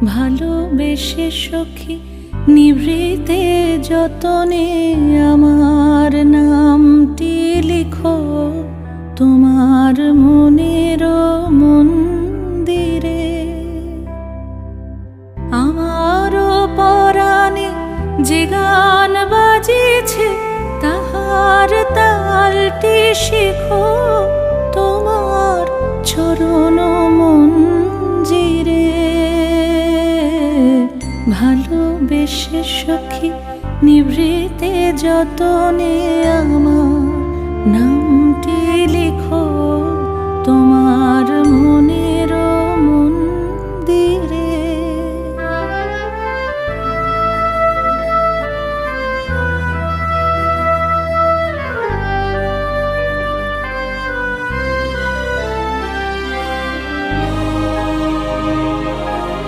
ভালোবেসে সখী নিভৃতে যতনে আমার নামটি লিখো তোমার মনের মন্দিরে। আমারও পরাণে যে গান বাজিছে তাহার তালটি শিখো তোমার চরণ মঞ্জিরে। ভালোবেসে সখী নিভৃতে যতনে আমার নামটি লিখো